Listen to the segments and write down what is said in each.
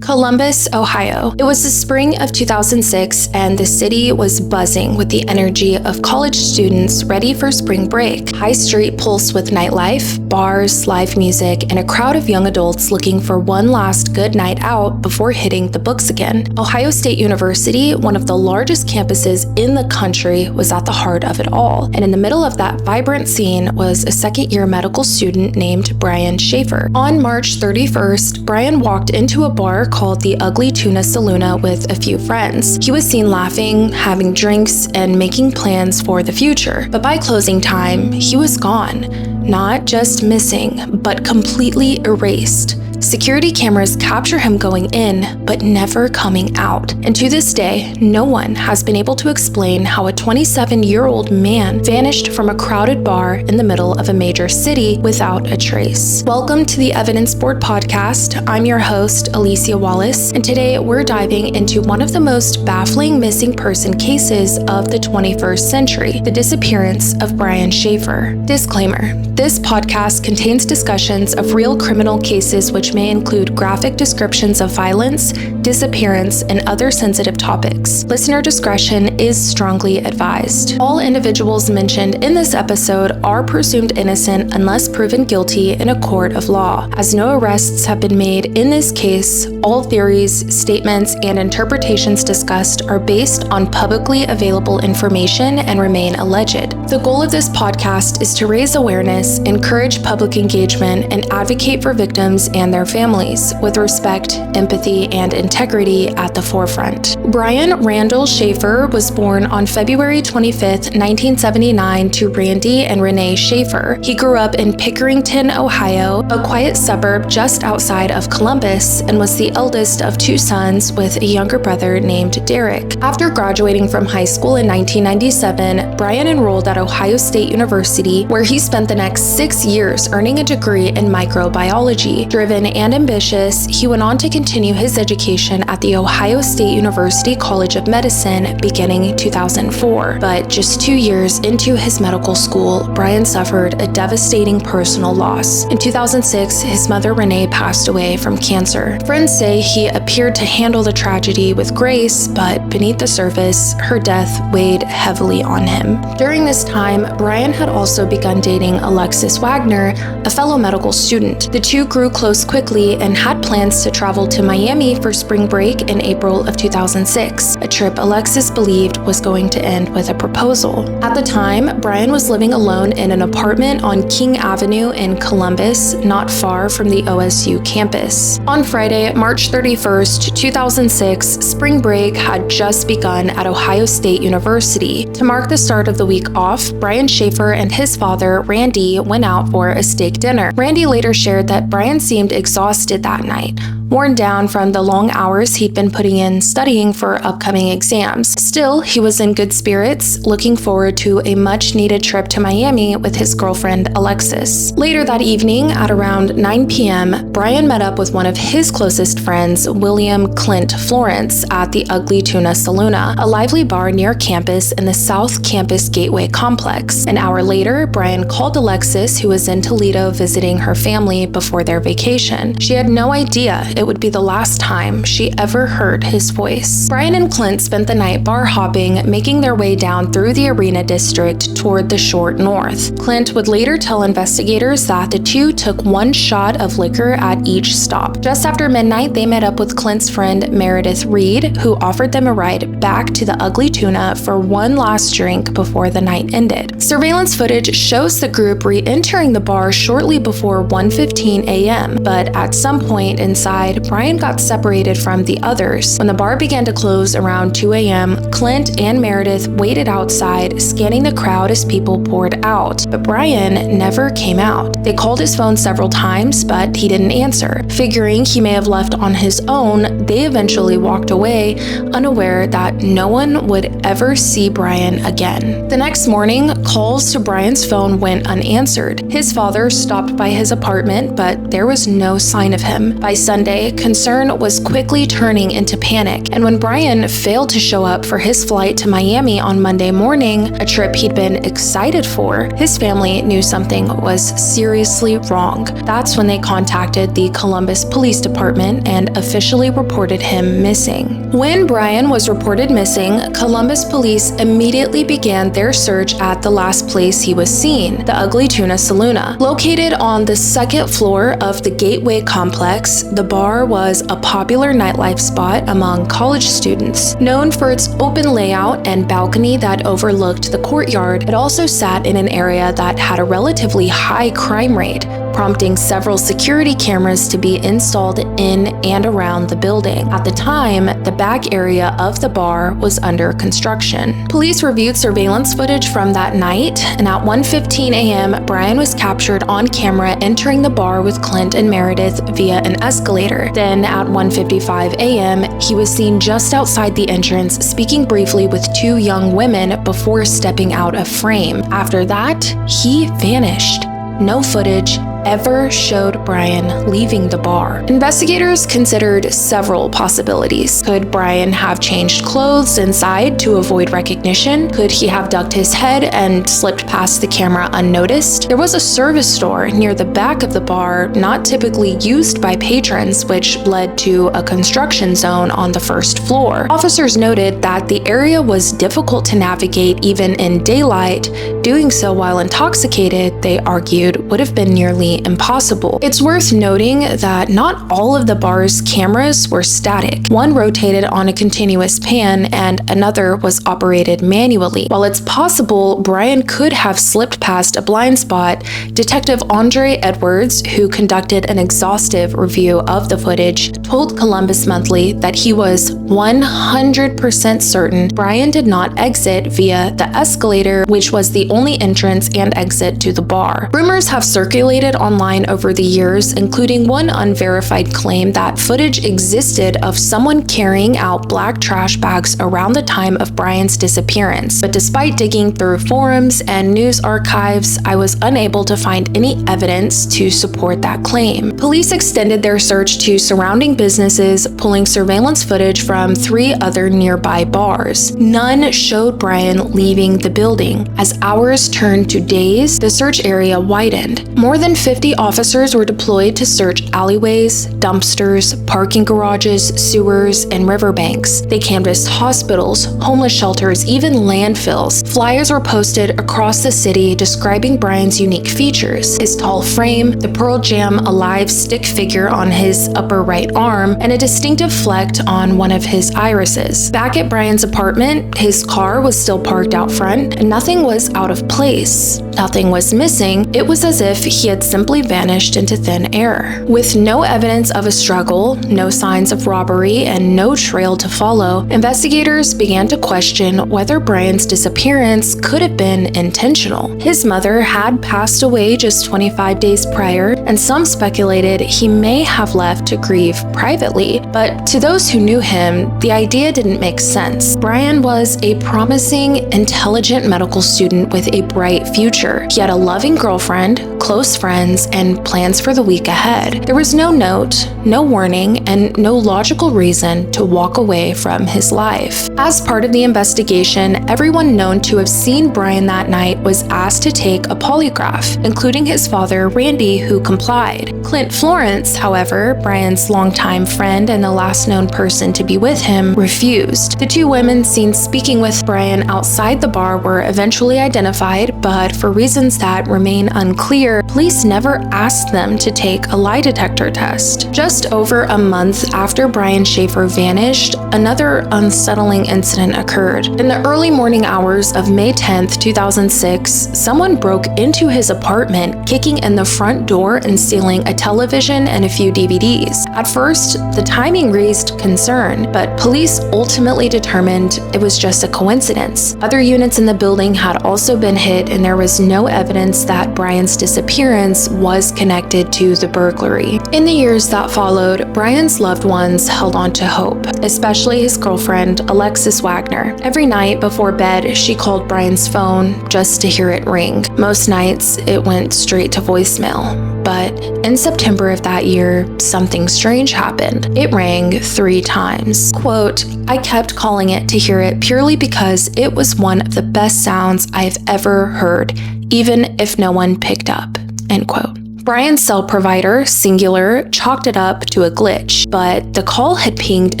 Columbus, Ohio. It was the spring of 2006, and the city was buzzing with the energy of college students ready for spring break. High Street pulsed with nightlife, bars, live music, and a crowd of young adults looking for one last good night out before hitting the books again. Ohio State University, one of the largest campuses in the country, was at the heart of it all. And in the middle of that vibrant scene was a second-year medical student named Brian Shaffer. On March 31st, Brian walked into a bar called the Ugly Tuna Saloona with a few friends. He was seen laughing, having drinks, and making plans for the future. But by closing time, he was gone. Not just missing, but completely erased. Security cameras capture him going in, but never coming out. And to this day, no one has been able to explain how a 27-year-old man vanished from a crowded bar in the middle of a major city without a trace. Welcome to the Evidence Board podcast. I'm your host, Alicia Wallace, and today we're diving into one of the most baffling missing person cases of the 21st century, the disappearance of Brian Shaffer. Disclaimer: this podcast contains discussions of real criminal cases which may include graphic descriptions of violence, disappearance, and other sensitive topics. Listener discretion is strongly advised. All individuals mentioned in this episode are presumed innocent unless proven guilty in a court of law. As no arrests have been made in this case, all theories, statements, and interpretations discussed are based on publicly available information and remain alleged. The goal of this podcast is to raise awareness, encourage public engagement, and advocate for victims and their families, with respect, empathy, and integrity at the forefront. Brian Randall Shaffer was born on February 25th, 1979 to Randy and Renee Shaffer. He grew up in Pickerington, Ohio, a quiet suburb just outside of Columbus, and was the eldest of two sons with a younger brother named Derek. After graduating from high school in 1997, Brian enrolled at Ohio State University, where he spent the next 6 years earning a degree in microbiology. Driven and ambitious, he went on to continue his education at the Ohio State University College of Medicine beginning 2004. But just 2 years into his medical school, Brian suffered a devastating personal loss. In 2006, his mother Renee passed away from cancer. Friends say he appeared to handle the tragedy with grace, but beneath the surface, her death weighed heavily on him. During this time, Brian had also begun dating Alexis Wagner, a fellow medical student. The two grew close quickly and had plans to travel to Miami for spring break in April of 2006, a trip Alexis believed was going to end with a proposal. At the time, Brian was living alone in an apartment on King Avenue in Columbus, not far from the OSU campus. On Friday, March 31st, 2006, spring break had just begun at Ohio State University. To mark the start of the week off, Brian Shaffer and his father, Randy, went out for a steak dinner. Randy later shared that Brian seemed exhausted that night, worn down from the long hours he'd been putting in studying for upcoming exams. Still, he was in good spirits, looking forward to a much-needed trip to Miami with his girlfriend, Alexis. Later that evening, at around 9 p.m., Brian met up with one of his closest friends, William Clint Florence, at the Ugly Tuna Saloona, a lively bar near campus in the South Campus Gateway complex. An hour later, Brian called Alexis, who was in Toledo visiting her family before their vacation. She had no idea it would be the last time she ever heard his voice. Brian and Clint spent the night bar hopping, making their way down through the Arena District toward the short north. Clint would later tell investigators that the two took one shot of liquor at each stop. Just after midnight, they met up with Clint's friend Meredith Reed, who offered them a ride back to the Ugly Tuna for one last drink before the night ended. Surveillance footage shows the group re-entering the bar shortly before 1:15 a.m., but at some point inside, Brian got separated from the others. When the bar began to close around 2 a.m., Clint and Meredith waited outside, scanning the crowd as people poured out, but Brian never came out. They called his phone several times, but he didn't answer. Figuring he may have left on his own, they eventually walked away, unaware that no one would ever see Brian again. The next morning, calls to Brian's phone went unanswered. His father stopped by his apartment, but there was no sign of him. By Sunday, concern was quickly turning into panic, and when Brian failed to show up for his flight to Miami on Monday morning, a trip he'd been sounded excited for, his family knew something was seriously wrong. That's when they contacted the Columbus Police Department and officially reported him missing. When Brian was reported missing, Columbus police immediately began their search at the last place he was seen, the Ugly Tuna Saloona. Located on the second floor of the Gateway complex, the bar was a popular nightlife spot among college students. Known for its open layout and balcony that overlooked the courtyard, it also sat in an area that had a relatively high crime rate, prompting several security cameras to be installed in and around the building. At the time, the back area of the bar was under construction. Police reviewed surveillance footage from that night, and at 1:15 a.m., Brian was captured on camera entering the bar with Clint and Meredith via an escalator. Then at 1:55 a.m., he was seen just outside the entrance speaking briefly with two young women before stepping out of frame. After that, he vanished. No footage ever showed Brian leaving the bar. Investigators considered several possibilities. Could Brian have changed clothes inside to avoid recognition? Could he have ducked his head and slipped past the camera unnoticed? There was a service store near the back of the bar, not typically used by patrons, which led to a construction zone on the first floor. Officers noted that the area was difficult to navigate even in daylight. Doing so while intoxicated, they argued, would have been nearly impossible. It's worth noting that not all of the bar's cameras were static. One rotated on a continuous pan and another was operated manually. While it's possible Brian could have slipped past a blind spot, Detective Andre Edwards, who conducted an exhaustive review of the footage, told Columbus Monthly that he was 100% certain Brian did not exit via the escalator, which was the only entrance and exit to the bar. Rumors have circulated online over the years, including one unverified claim that footage existed of someone carrying out black trash bags around the time of Brian's disappearance. But despite digging through forums and news archives, I was unable to find any evidence to support that claim. Police extended their search to surrounding businesses, pulling surveillance footage from 3 other nearby bars. None showed Brian leaving the building. As hours turned to days, the search area widened. More than 50 officers were deployed to search alleyways, dumpsters, parking garages, sewers, and riverbanks. They canvassed hospitals, homeless shelters, even landfills. Flyers were posted across the city describing Brian's unique features: his tall frame, the Pearl Jam alive stick figure on his upper right arm, and a distinctive fleck on one of his irises. Back at Brian's apartment, his car was still parked out front, and nothing was out of place. Nothing was missing. It was as if he had simply vanished into thin air. With no evidence of a struggle, no signs of robbery, and no trail to follow, investigators began to question whether Brian's disappearance could have been intentional. His mother had passed away just 25 days prior, and some speculated he may have left to grieve privately, but to those who knew him, the idea didn't make sense. Brian was a promising, intelligent medical student with a bright future. He had a loving girlfriend, close friends, and plans for the week ahead. There was no note, no warning, and no logical reason to walk away from his life. As part of the investigation, everyone known to have seen Brian that night was asked to take a polygraph, including his father, Randy, who complied. Clint Florence, however, Brian's longtime friend and the last known person to be with him, refused. The 2 women seen speaking with Brian outside the bar were eventually identified, but for reasons that remain unclear, police never asked them to take a lie detector test. Just over a month after Brian Shaffer vanished, another unsettling incident occurred. In the early morning hours of May 10th, 2006, someone broke into his apartment, kicking in the front door and stealing a television and a few DVDs. At first, the timing raised concern, but police ultimately determined it was just a coincidence. Other units in the building had also been hit, and there was no evidence that Brian's disappearance was connected to the burglary. In the years that followed, Brian's loved ones held on to hope, especially his girlfriend, Alexis Wagner. Every night before bed, she called Brian's phone just to hear it ring. Most nights, it went straight to voicemail. But in September September of that year, something strange happened. It rang 3 times. Quote, "I kept calling it to hear it purely because it was one of the best sounds I've ever heard, even if no one picked up." End quote. Brian's cell provider, Singular, chalked it up to a glitch, but the call had pinged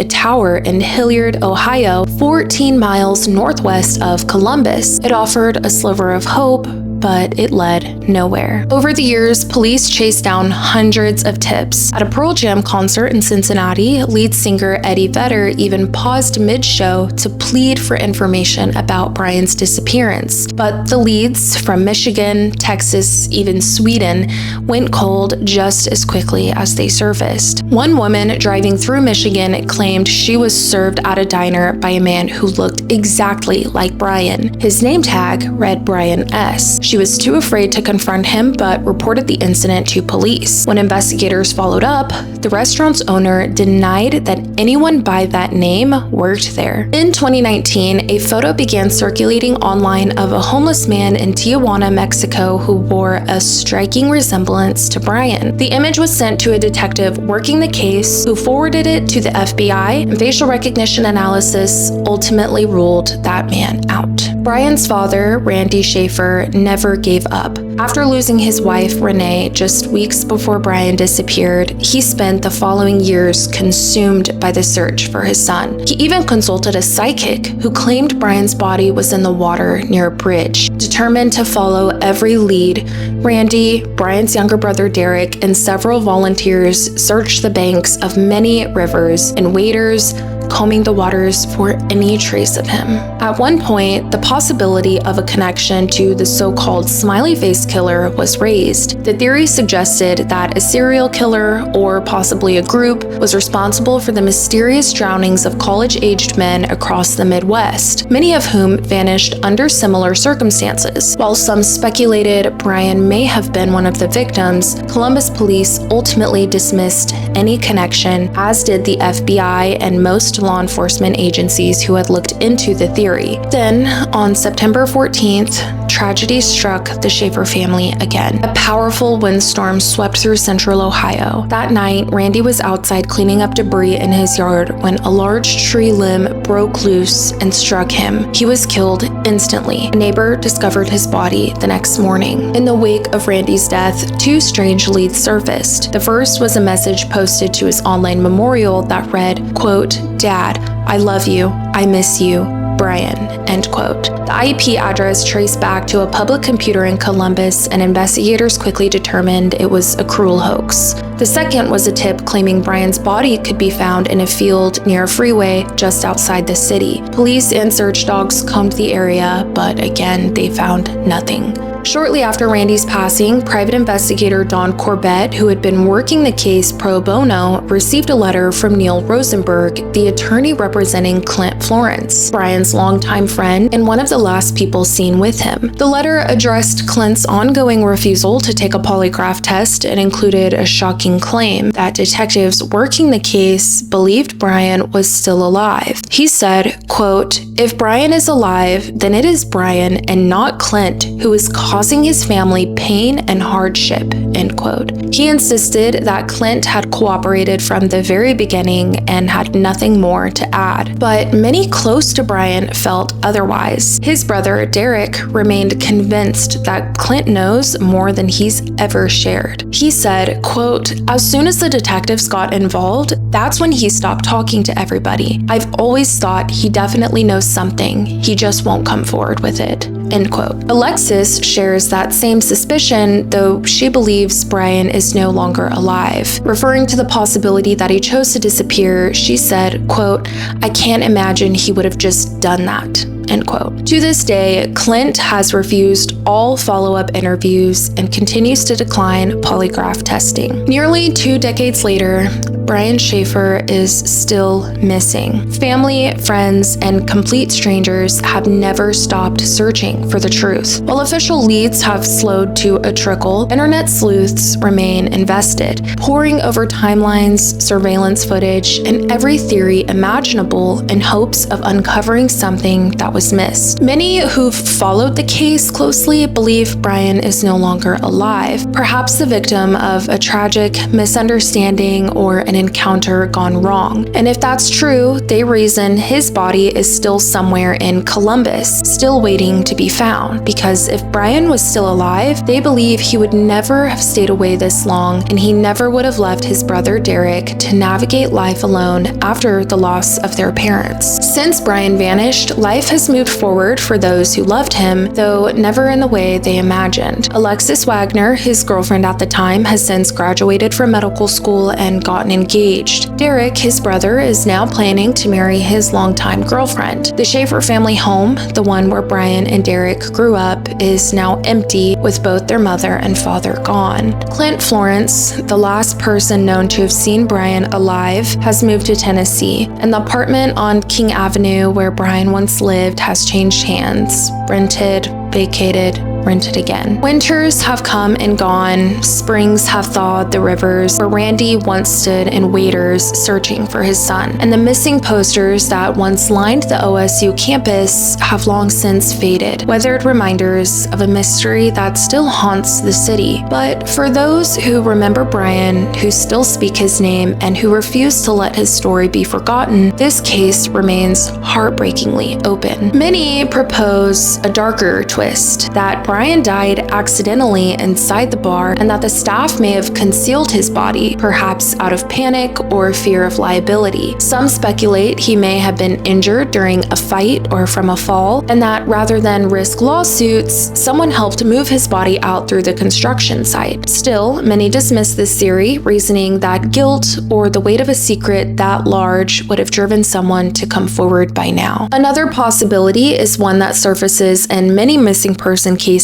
a tower in Hilliard, Ohio, 14 miles northwest of Columbus. It offered a sliver of hope, but it led nowhere. Over the years, police chased down hundreds of tips. At a Pearl Jam concert in Cincinnati, lead singer Eddie Vedder even paused mid-show to plead for information about Brian's disappearance. But the leads from Michigan, Texas, even Sweden went cold just as quickly as they surfaced. One woman driving through Michigan claimed she was served at a diner by a man who looked exactly like Brian. His name tag read Brian S. She was too afraid to confront him, but reported the incident to police. When investigators followed up, the restaurant's owner denied that anyone by that name worked there. In 2019, a photo began circulating online of a homeless man in Tijuana, Mexico, who bore a striking resemblance to Brian. The image was sent to a detective working the case, who forwarded it to the FBI, and facial recognition analysis ultimately ruled that man out. Brian's father, Randy Shaffer, never gave up. After losing his wife, Renee, just weeks before Brian disappeared, he spent the following years consumed by the search for his son. He even consulted a psychic who claimed Brian's body was in the water near a bridge. Determined to follow every lead, Randy, Brian's younger brother Derek, and several volunteers searched the banks of many rivers and waders, combing the waters for any trace of him. At one point, the possibility of a connection to the so-called smiley face killer was raised. The theory suggested that a serial killer, or possibly a group, was responsible for the mysterious drownings of college-aged men across the Midwest, many of whom vanished under similar circumstances. While some speculated Brian may have been one of the victims, Columbus police ultimately dismissed any connection, as did the FBI and most law enforcement agencies who had looked into the theory. Then, on September 14th, tragedy struck the Shaffer family again. A powerful windstorm swept through central Ohio. That night, Randy was outside cleaning up debris in his yard when a large tree limb broke loose and struck him. He was killed instantly. A neighbor discovered his body the next morning. In the wake of Randy's death, 2 strange leads surfaced. The first was a message posted to his online memorial that read, quote, "Dad, I love you. I miss you. Brian," end quote. The IP address traced back to a public computer in Columbus, and investigators quickly determined it was a cruel hoax. The second was a tip claiming Brian's body could be found in a field near a freeway just outside the city. Police and search dogs combed the area, but again, they found nothing. Shortly after Randy's passing, private investigator Don Corbett, who had been working the case pro bono, received a letter from Neil Rosenberg, the attorney representing Clint Florence, Brian's longtime friend and one of the last people seen with him. The letter addressed Clint's ongoing refusal to take a polygraph test and included a shocking claim that detectives working the case believed Brian was still alive. He said, quote, "If Brian is alive, then it is Brian and not Clint who is causing his family pain and hardship," end quote. He insisted that Clint had cooperated from the very beginning and had nothing more to add. But many close to Brian felt otherwise. His brother, Derek, remained convinced that Clint knows more than he's ever shared. He said, quote, "As soon as the detectives got involved, that's when he stopped talking to everybody. I've always thought he definitely knows something. He just won't come forward with it," end quote. Alexis shares that same suspicion, though she believes Brian is no longer alive. Referring to the possibility that he chose to disappear, she said, quote, "I can't imagine he would have just done that," end quote. To this day, Clint has refused all follow-up interviews and continues to decline polygraph testing. Nearly 2 decades later, Brian Shaffer is still missing. Family, friends, and complete strangers have never stopped searching for the truth. While official leads have slowed to a trickle, internet sleuths remain invested, poring over timelines, surveillance footage, and every theory imaginable in hopes of uncovering something that was missed. Many who've followed the case closely believe Brian is no longer alive, perhaps the victim of a tragic misunderstanding or an encounter gone wrong. And if that's true, they reason his body is still somewhere in Columbus, still waiting to be found. Because if Brian was still alive, they believe he would never have stayed away this long, and he never would have left his brother Derek to navigate life alone after the loss of their parents. Since Brian vanished, life has moved forward for those who loved him, though never in the way they imagined. Alexis Wagner, his girlfriend at the time, has since graduated from medical school and gotten engaged. Derek, his brother, is now planning to marry his longtime girlfriend. The Shaffer family home, the one where Brian and Derek grew up, is now empty, with both their mother and father gone. Clint Florence, the last person known to have seen Brian alive, has moved to Tennessee, and the apartment on King Avenue where Brian once lived has changed hands, rented, vacated, rented again. Winters have come and gone, springs have thawed the rivers where Randy once stood in waiters searching for his son, and the missing posters that once lined the OSU campus have long since faded, weathered reminders of a mystery that still haunts the city. But for those who remember Brian, who still speak his name, and who refuse to let his story be forgotten, this case remains heartbreakingly open. Many propose a darker twist, that Brian died accidentally inside the bar and that the staff may have concealed his body, perhaps out of panic or fear of liability. Some speculate he may have been injured during a fight or from a fall, and that rather than risk lawsuits, someone helped move his body out through the construction site. Still, many dismiss this theory, reasoning that guilt or the weight of a secret that large would have driven someone to come forward by now. Another possibility is one that surfaces in many missing person cases: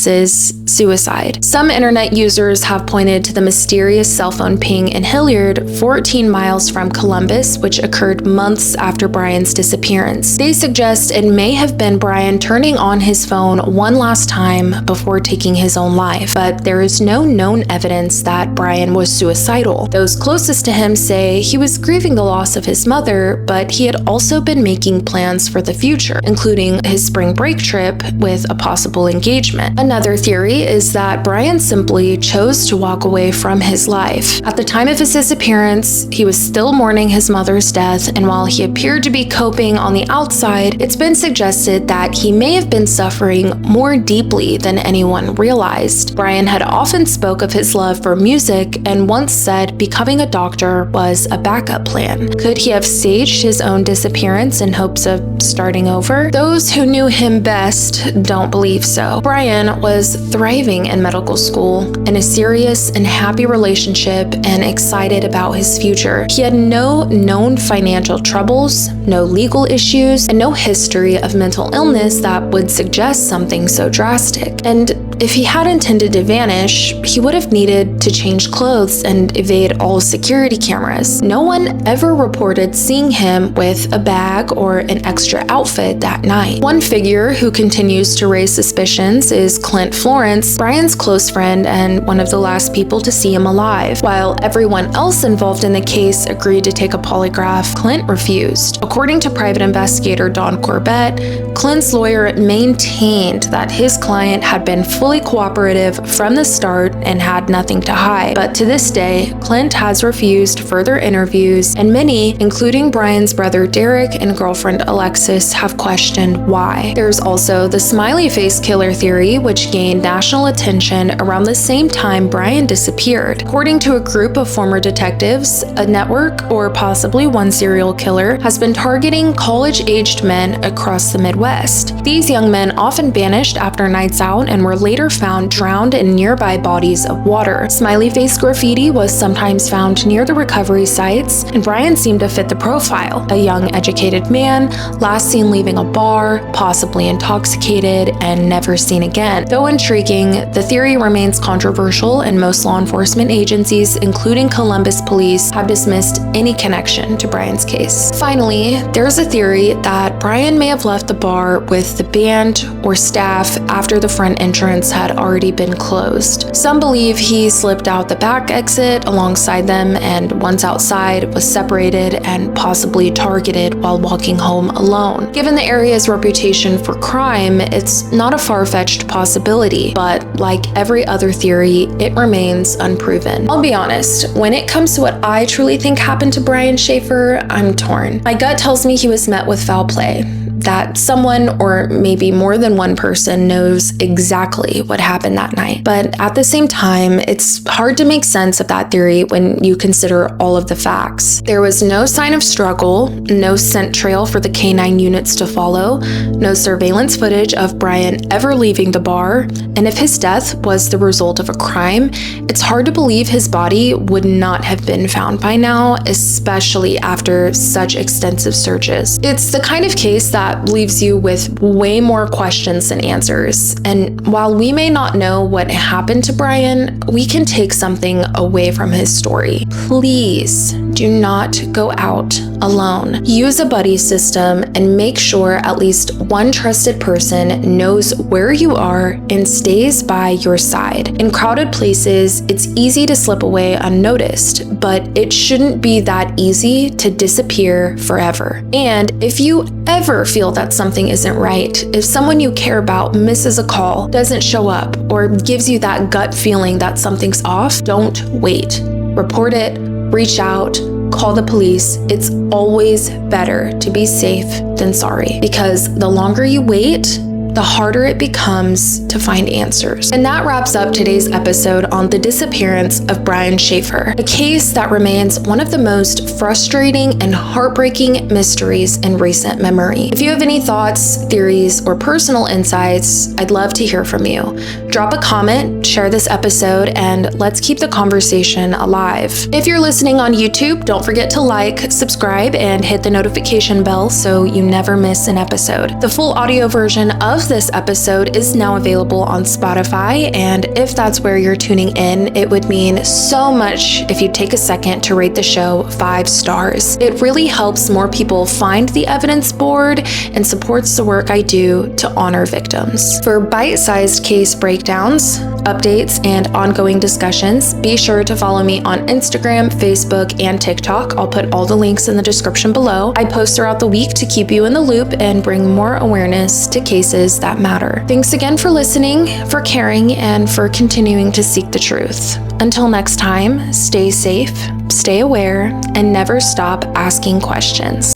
suicide. Some internet users have pointed to the mysterious cell phone ping in Hilliard, 14 miles from Columbus, which occurred months after Brian's disappearance. They suggest it may have been Brian turning on his phone one last time before taking his own life, but there is no known evidence that Brian was suicidal. Those closest to him say he was grieving the loss of his mother, but he had also been making plans for the future, including his spring break trip with a possible engagement. Another theory is that Brian simply chose to walk away from his life. At the time of his disappearance, he was still mourning his mother's death, and while he appeared to be coping on the outside, it's been suggested that he may have been suffering more deeply than anyone realized. Brian had often spoke of his love for music and once said becoming a doctor was a backup plan. Could he have staged his own disappearance in hopes of starting over? Those who knew him best don't believe so. Brian was thriving in medical school, in a serious and happy relationship, and excited about his future. He had no known financial troubles, no legal issues, and no history of mental illness that would suggest something so drastic. And if he had intended to vanish, he would have needed to change clothes and evade all security cameras. No one ever reported seeing him with a bag or an extra outfit that night. One figure who continues to raise suspicions is Clint Florence, Brian's close friend and one of the last people to see him alive. While everyone else involved in the case agreed to take a polygraph, Clint refused. According to private investigator Don Corbett, Clint's lawyer maintained that his client had been fully cooperative from the start and had nothing to hide. But to this day, Clint has refused further interviews, and many, including Brian's brother Derek and girlfriend Alexis, have questioned why. There's also the smiley face killer theory, which gained national attention around the same time Brian disappeared. According to a group of former detectives, a network, or possibly one serial killer, has been targeting college-aged men across the Midwest West. These young men often vanished after nights out and were later found drowned in nearby bodies of water. Smiley face graffiti was sometimes found near the recovery sites, and Brian seemed to fit the profile. A young, educated man, last seen leaving a bar, possibly intoxicated, and never seen again. Though intriguing, the theory remains controversial, and most law enforcement agencies, including Columbus Police, have dismissed any connection to Brian's case. Finally, there's a theory that Brian may have left the bar with the band or staff after the front entrance had already been closed. Some believe he slipped out the back exit alongside them, and once outside was separated and possibly targeted while walking home alone. Given the area's reputation for crime, it's not a far-fetched possibility, but like every other theory, it remains unproven. I'll be honest, when it comes to what I truly think happened to Brian Shaffer, I'm torn. My gut tells me he was met with foul play, that someone, or maybe more than one person, knows exactly what happened that night. But at the same time, it's hard to make sense of that theory when you consider all of the facts. There was no sign of struggle, no scent trail for the canine units to follow, no surveillance footage of Brian ever leaving the bar, and if his death was the result of a crime, it's hard to believe his body would not have been found by now, especially after such extensive searches. It's the kind of case that leaves you with way more questions than answers. And while we may not know what happened to Brian, we can take something away from his story. Please do not go out alone. Use a buddy system and make sure at least one trusted person knows where you are and stays by your side. In crowded places, it's easy to slip away unnoticed, but it shouldn't be that easy to disappear forever. And if you ever feel that something isn't right, if someone you care about misses a call, doesn't show up, or gives you that gut feeling that something's off, don't wait. Report it, reach out, call the police. It's always better to be safe than sorry, because the longer you wait, the harder it becomes to find answers. And that wraps up today's episode on the disappearance of Brian Shaffer, a case that remains one of the most frustrating and heartbreaking mysteries in recent memory. If you have any thoughts, theories, or personal insights, I'd love to hear from you. Drop a comment, share this episode, and let's keep the conversation alive. If you're listening on YouTube, don't forget to like, subscribe, and hit the notification bell so you never miss an episode. The full audio version of this episode is now available on Spotify, and if that's where you're tuning in, it would mean so much if you take a second to rate the show 5 stars. It really helps more people find the evidence board and supports the work I do to honor victims. For bite-sized case breakdowns, updates, and ongoing discussions, be sure to follow me on Instagram, Facebook, and TikTok. I'll put all the links in the description below. I post throughout the week to keep you in the loop and bring more awareness to cases that matter. Thanks again for listening, for caring, and for continuing to seek the truth. Until next time, stay safe, stay aware, and never stop asking questions.